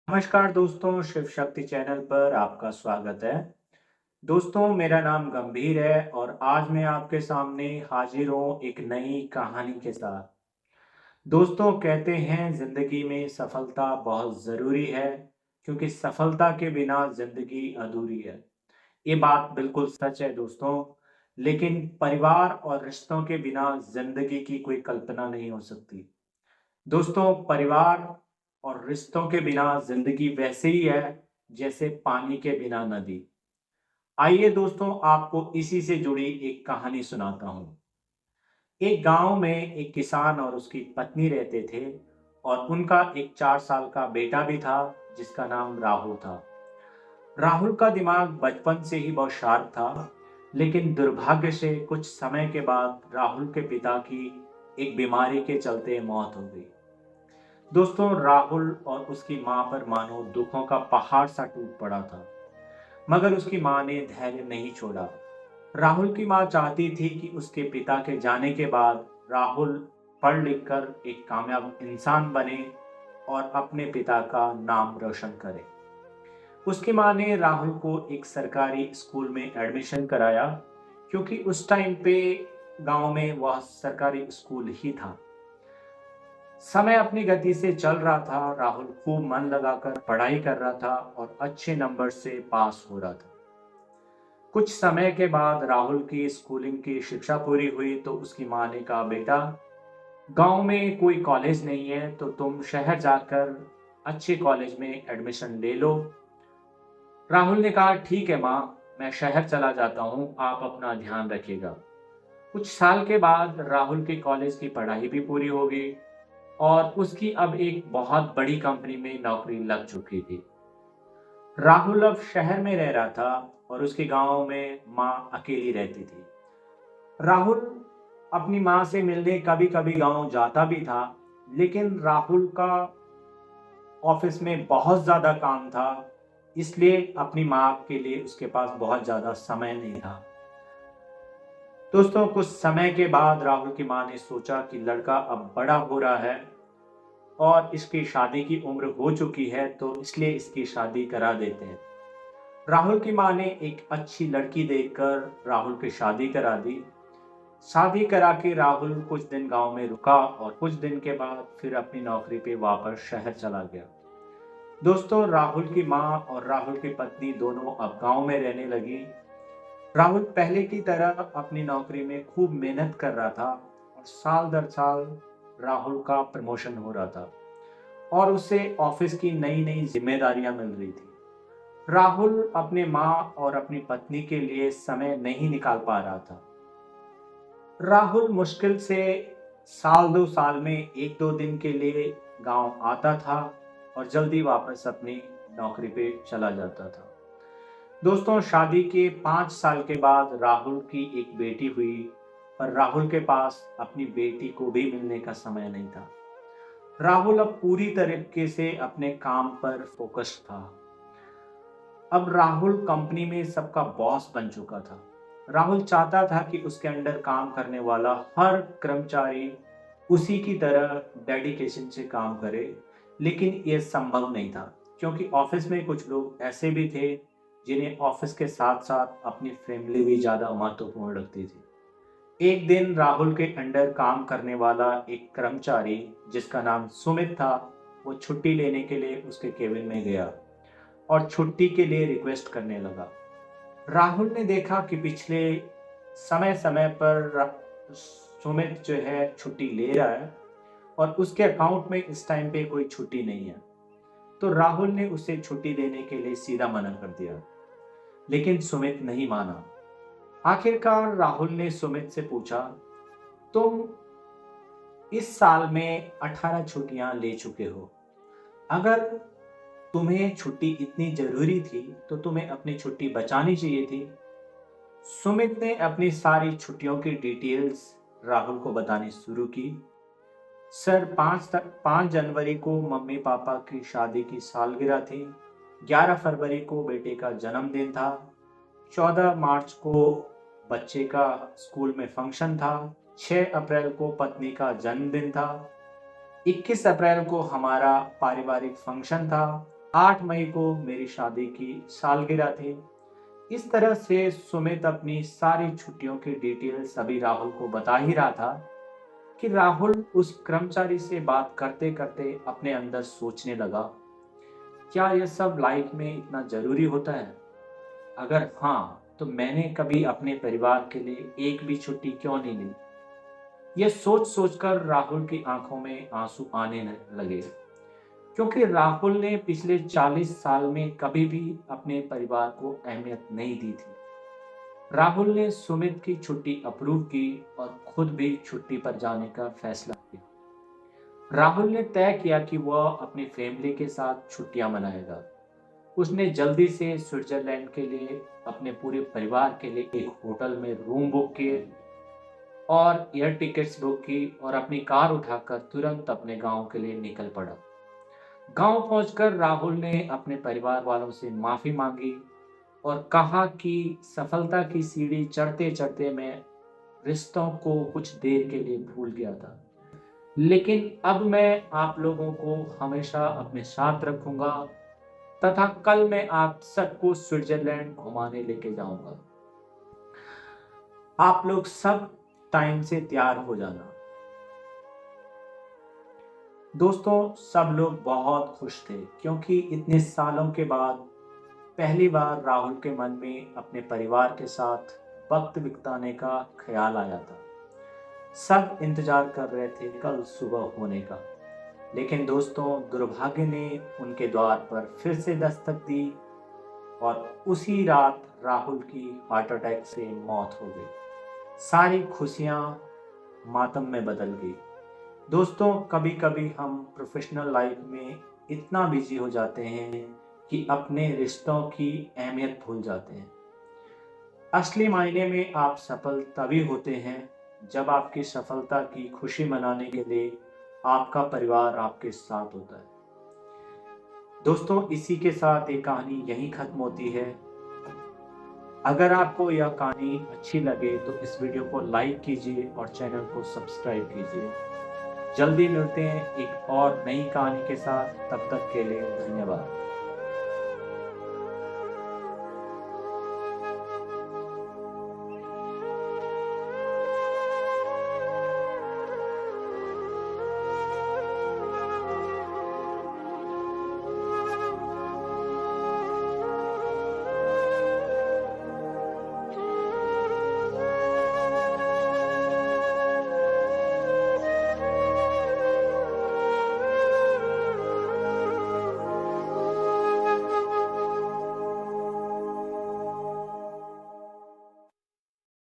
नमस्कार दोस्तों, शिव शक्ति चैनल पर आपका स्वागत है। दोस्तों, मेरा नाम गंभीर है और आज मैं आपके सामने हाजिर हूँ एक नई कहानी के साथ। दोस्तों, कहते हैं जिंदगी में सफलता बहुत ज़रूरी है, क्योंकि सफलता के बिना जिंदगी अधूरी है। ये बात बिल्कुल सच है दोस्तों, लेकिन परिवार और रिश्तों के बिना जिंदगी की कोई कल्पना नहीं हो सकती। दोस्तों, परिवार और रिश्तों के बिना जिंदगी वैसे ही है जैसे पानी के बिना नदी। आइए दोस्तों, आपको इसी से जुड़ी एक कहानी सुनाता हूँ। एक गांव में एक किसान और उसकी पत्नी रहते थे और उनका एक 4 साल का बेटा भी था जिसका नाम राहुल था। राहुल का दिमाग बचपन से ही बहुत शार्प था, लेकिन दुर्भाग्य से कुछ समय के बाद राहुल के पिता की एक बीमारी के चलते मौत हो गई। दोस्तों, राहुल और उसकी मां पर मानो दुखों का पहाड़ सा टूट पड़ा था, मगर उसकी मां ने धैर्य नहीं छोड़ा। राहुल की मां चाहती थी कि उसके पिता के जाने के बाद राहुल पढ़ लिख कर एक कामयाब इंसान बने और अपने पिता का नाम रोशन करे। उसकी मां ने राहुल को एक सरकारी स्कूल में एडमिशन कराया, क्योंकि उस टाइम पे गांव में वह सरकारी स्कूल ही था। समय अपनी गति से चल रहा था। राहुल खूब मन लगाकर पढ़ाई कर रहा था और अच्छे नंबर से पास हो रहा था। कुछ समय के बाद राहुल की स्कूलिंग की शिक्षा पूरी हुई तो उसकी माँ ने कहा, बेटा, गांव में कोई कॉलेज नहीं है तो तुम शहर जाकर अच्छे कॉलेज में एडमिशन ले लो। राहुल ने कहा, ठीक है माँ, मैं शहर चला जाता हूँ, आप अपना ध्यान रखिएगा। कुछ साल के बाद राहुल की कॉलेज की पढ़ाई भी पूरी हो गई और उसकी अब एक बहुत बड़ी कंपनी में नौकरी लग चुकी थी। राहुल अब शहर में रह रहा था और उसके गांव में माँ अकेली रहती थी। राहुल अपनी माँ से मिलने कभी कभी गांव जाता भी था, लेकिन राहुल का ऑफिस में बहुत ज्यादा काम था, इसलिए अपनी माँ के लिए उसके पास बहुत ज्यादा समय नहीं था। दोस्तों, कुछ समय के बाद राहुल की माँ ने सोचा कि लड़का अब बड़ा हो रहा है और इसकी शादी की उम्र हो चुकी है, तो इसलिए इसकी शादी करा देते हैं। राहुल की माँ ने एक अच्छी लड़की देखकर राहुल की शादी करा दी। शादी करा के राहुल कुछ दिन गांव में रुका और कुछ दिन के बाद फिर अपनी नौकरी पे वापस शहर चला गया। दोस्तों, राहुल की माँ और राहुल की पत्नी दोनों अब गांव में रहने लगी। राहुल पहले की तरह अपनी नौकरी में खूब मेहनत कर रहा था और साल दर साल राहुल का प्रमोशन हो रहा था और उसे ऑफिस की नई नई जिम्मेदारियां मिल रही थी। राहुल अपने माँ और अपनी पत्नी के लिए समय नहीं निकाल पा रहा था। राहुल मुश्किल से साल 2 साल में 1-2 दिन के लिए गांव आता था और जल्दी वापस अपनी नौकरी पे चला जाता था। दोस्तों, शादी के 5 साल के बाद राहुल की एक बेटी हुई, पर राहुल के पास अपनी बेटी को भी मिलने का समय नहीं था। राहुल अब पूरी तरीके से अपने काम पर फोकस था। अब राहुल कंपनी में सबका बॉस बन चुका था। राहुल चाहता था कि उसके अंडर काम करने वाला हर कर्मचारी उसी की तरह डेडिकेशन से काम करे, लेकिन यह संभव नहीं था, क्योंकि ऑफिस में कुछ लोग ऐसे भी थे जिन्हें ऑफिस के साथ साथ अपनी फैमिली भी ज्यादा महत्वपूर्ण रखती थी। एक दिन राहुल के अंडर काम करने वाला एक कर्मचारी जिसका नाम सुमित था, वो छुट्टी लेने के लिए उसके केबिन में गया और छुट्टी के लिए रिक्वेस्ट करने लगा। राहुल ने देखा कि पिछले समय समय पर सुमित जो है छुट्टी ले रहा है और उसके अकाउंट में इस टाइम पे कोई छुट्टी नहीं है। तो राहुल ने उसे छुट्टी देने के लिए सीधा मना कर दिया, लेकिन सुमित नहीं माना। आखिरकार राहुल ने सुमित से पूछा, तुम इस साल में 18 छुट्टियां ले चुके हो। अगर तुम्हें छुट्टी इतनी जरूरी थी तो तुम्हें अपनी छुट्टी बचानी चाहिए थी। सुमित ने अपनी सारी छुट्टियों की डिटेल्स राहुल को बतानी शुरू की। सर, 5 जनवरी को मम्मी पापा की शादी की सालगिरह थी। 11 फरवरी को बेटे का जन्मदिन था। 14 मार्च को बच्चे का स्कूल में फंक्शन था। 6 अप्रैल को पत्नी का जन्मदिन था। 21 अप्रैल को हमारा पारिवारिक फंक्शन था। 8 मई को मेरी शादी की सालगिरह थी। इस तरह से सुमित अपनी सारी छुट्टियों की डिटेल सभी राहुल को बता ही रहा था कि राहुल उस कर्मचारी से बात करते करते अपने अंदर सोचने लगा, क्या यह सब लाइफ में इतना जरूरी होता है? अगर हाँ, तो मैंने कभी अपने परिवार के लिए एक भी छुट्टी क्यों नहीं ली? यह सोच सोचकर राहुल की आंखों में आंसू आने लगे, क्योंकि राहुल ने पिछले 40 साल में कभी भी अपने परिवार को अहमियत नहीं दी थी। राहुल ने सुमित की छुट्टी अप्रूव की और खुद भी छुट्टी पर जाने का फैसला किया। राहुल ने तय किया कि वह अपनी फैमिली के साथ छुट्टियां मनाएगा। उसने जल्दी से स्विट्जरलैंड के लिए अपने पूरे परिवार के लिए एक होटल में रूम बुक किए और एयर टिकट्स बुक की और अपनी कार उठाकर तुरंत अपने गांव के लिए निकल पड़ा। गांव पहुंचकर राहुल ने अपने परिवार वालों से माफी मांगी और कहा कि सफलता की सीढ़ी चढ़ते चढ़ते मैं रिश्तों को कुछ देर के लिए भूल गया था, लेकिन अब मैं आप लोगों को हमेशा अपने साथ रखूंगा तथा कल मैं आप सबको स्विट्जरलैंड घुमाने लेके जाऊंगा। आप लोग सब टाइम से तैयार हो जाना। दोस्तों, सब लोग बहुत खुश थे क्योंकि इतने सालों के बाद पहली बार राहुल के मन में अपने परिवार के साथ वक्त बिताने का ख्याल आया था। सब इंतजार कर रहे थे कल सुबह होने का, लेकिन दोस्तों दुर्भाग्य ने उनके द्वार पर फिर से दस्तक दी और उसी रात राहुल की हार्ट अटैक से मौत हो गई। सारी खुशियां मातम में बदल गई। दोस्तों, कभी कभी हम प्रोफेशनल लाइफ में इतना बिजी हो जाते हैं कि अपने रिश्तों की अहमियत भूल जाते हैं। असली मायने में आप सफल तभी होते हैं जब आपकी सफलता की खुशी मनाने के लिए आपका परिवार आपके साथ होता है। दोस्तों, इसी के साथ ये कहानी यहीं खत्म होती है। अगर आपको यह कहानी अच्छी लगे तो इस वीडियो को लाइक कीजिए और चैनल को सब्सक्राइब कीजिए। जल्दी मिलते हैं एक और नई कहानी के साथ, तब तक के लिए धन्यवाद।